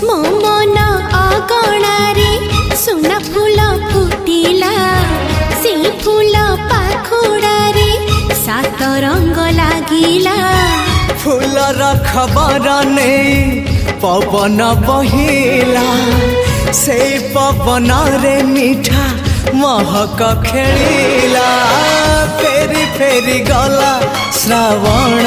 मो मन अगणारे सुना फूल फुटिला से फूल पाखुड़ारे सात रंग लागिला फूलर खबर नहीं पवन बहिला से पवन रे मीठा महक खेलिला फेरी फेरी गला श्रावण